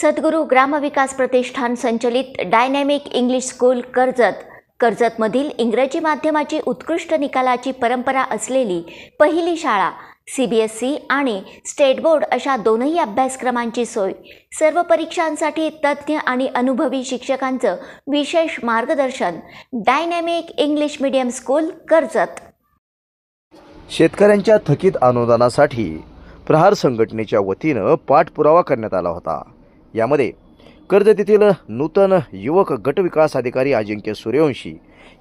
सद्गुरू ग्रामविकास प्रतिष्ठान संचलित dynamic English school कर्जतमधील इंग्रजी माध्यमाची उत्कृष्ट निकालाची परंपरा असलेली पहिली शाळा CBSE आणि स्टेट बोर्ड अशा दोनही अभ्यासक्रमांची सोय, सर्व परीक्षांसाठी तज्ज्ञ आणि अनुभवी शिक्षकांचं विशेष मार्गदर्शन, dynamic English medium school Karjat. शेतकऱ्यांच्या थकीत अनुदानासाठी प्रहार संघटनेच्या वतीनं पाठपुरावा करण्यात आला होता। यामध्ये कर्जत येथील नूतन युवक गट विकास अधिकारी अजिंक्य सूर्यवंशी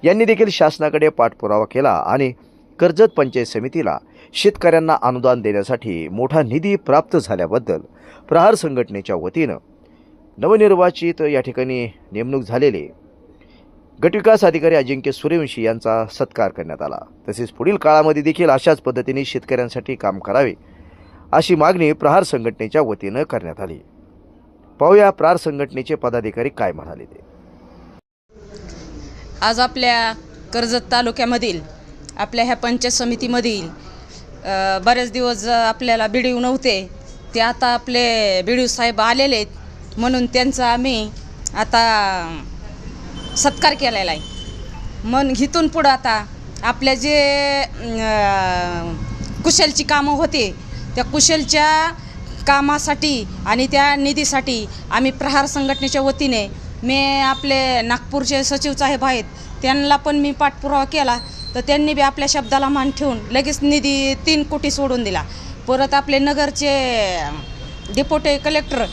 यांनी देखील शासनाकडे पाठपुरावा केला आणि कर्जत पंचायत समितीला शेतकऱ्यांना अनुदान देण्यासाठी मोठा निधी प्राप्त झाल्याबद्दल प्रहार संघटनेच्या वतीनं नवनिर्वाचित या ठिकाणी नेमणूक झालेले गटविकास अधिकारी अजिंक्य सूर्यवंशी यांचा सत्कार करण्यात आला। तसेच पुढील काळामध्ये देखील अशाच पद्धतीने शेतकऱ्यांसाठी काम करावे अशी मागणी प्रहार संघटनेच्या वतीनं करण्यात आली। पाहूया प्रहार संघटनेचे पदाधिकारी काय म्हणाले ते। आज आपल्या कर्जत तालुक्यामधील आपल्या ह्या पंचायत समितीमधील बरेच दिवस आपल्याला BDO नव्हते, ते आता आपले BDO साहेब आलेले आहेत म्हणून त्यांचा आम्ही आता सत्कार केलेला आहे। मन इथून पुढं आता आपल्या जे कुशलची कामं होते त्या कुशलच्या कामासाठी आणि त्या निधीसाठी आम्ही प्रहार संघटनेच्या वतीने आपले नागपूरचे सचिव साहेब आहेत त्यांना पण मी पाठपुरावा केला, तर त्यांनी बी आपल्या शब्दाला मान ठेवून लगेच निधी 3 कोटी सोडून दिला। परत आपले नगरचे डेप्युटी कलेक्टर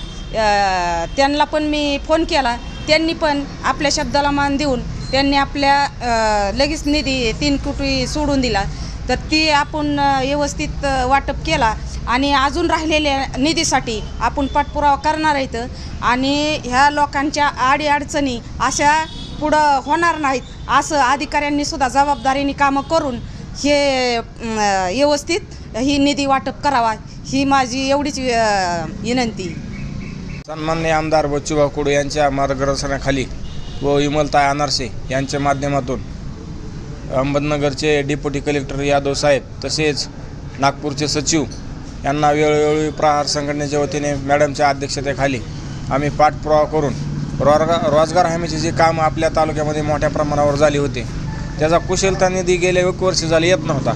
त्यांना पण मी फोन केला, त्यांनी पण आपल्या शब्दाला मान देऊन त्यांनी आपल्या लगेच निधी 3 कोटी सोडून दिला। तर ती आपण व्यवस्थित वाटप केला आणि अजून राहिलेल्या निधीसाठी आपण पाठपुरावा करणार आहेत आणि ह्या लोकांच्या अडीअडचणी अशा पुढं होणार नाहीत असं अधिकाऱ्यांनी सुद्धा जबाबदारीने कामं करून हे व्यवस्थित ही निधी वाटप करावा ही माझी एवढीच विनंती। सन्माननीय आमदार बच्चूभाऊ कडू यांच्या मार्गदर्शनाखाली व विमलताई अनारसे यांच्या माध्यमातून अहमदनगरचे डेप्युटी कलेक्टर यादव साहेब तसेच नागपूरचे सचिव यांना वेळोवेळी प्रहार संघटनेच्या वतीने मॅडमच्या अध्यक्षतेखाली आम्ही पाठपुरावा करून रोजगार हमीचे जे काम आपल्या तालुक्यामध्ये मोठ्या प्रमाणावर झाले होते त्याचा कुशलता निधी गेल्या 1 वर्ष झाले येत नव्हता,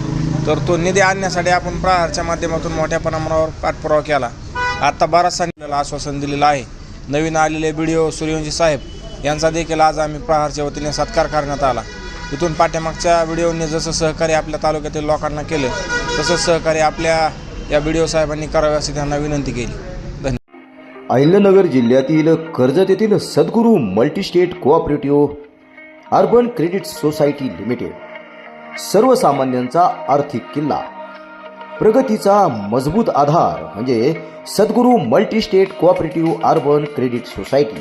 तर तो निधी आणण्यासाठी आपण प्रहारच्या माध्यमातून मोठ्या प्रमाणावर पाठपुरावा केला। आता बराचसा आश्वासन दिलेलं आहे। नवीन आलेले BDO सूर्यवंशी साहेब यांचा देखील आज आम्ही प्रहारच्या वतीने सत्कार करण्यात आला। इथून पाठ्यामागच्या BDOंनी जसं सहकार्य आपल्या तालुक्यातील लोकांना केलं तसंच सहकार्य आपल्या या BDO साहेबांनी करावे अशी त्यांना विनंती केली। अहिल्यानगर जिल्ह्यातील कर्जत येथील Sadguru multistate cooperative urban credit society limited सर्वसामान्यांचा आर्थिक किल्ला, प्रगतीचा मजबूत आधार म्हणजे Sadguru multistate cooperative urban credit society,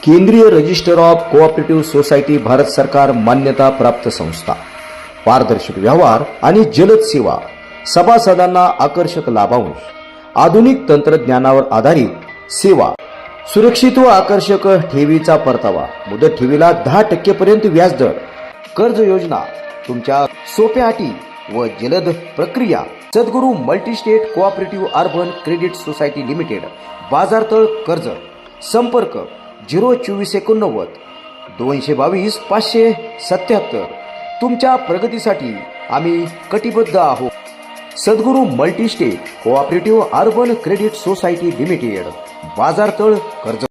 केंद्रीय register of cooperative society, Bharat सरकार मान्यता प्राप्त संस्था, पारदर्शक व्यवहार आणि जलद सेवा, सभासदांना आकर्षक लाभांश, आधुनिक तंत्रज्ञानावर आधारित सेवा, सुरक्षित व आकर्षक ठेवीचा परतावा, मुदत ठेवीला 10% पर्यंत व्याजदर, कर्ज योजना, तुमच्या सोप्या अटी व जलद प्रक्रिया। Sadguru multistate cooperative urban credit society limited, Bazartal Karjat. संपर्क 02489 222 577। तुमच्या प्रगतीसाठी आम्ही कटिबद्ध आहोत। Sadguru multistate cooperative urban credit society limited, Bazartal Karjat.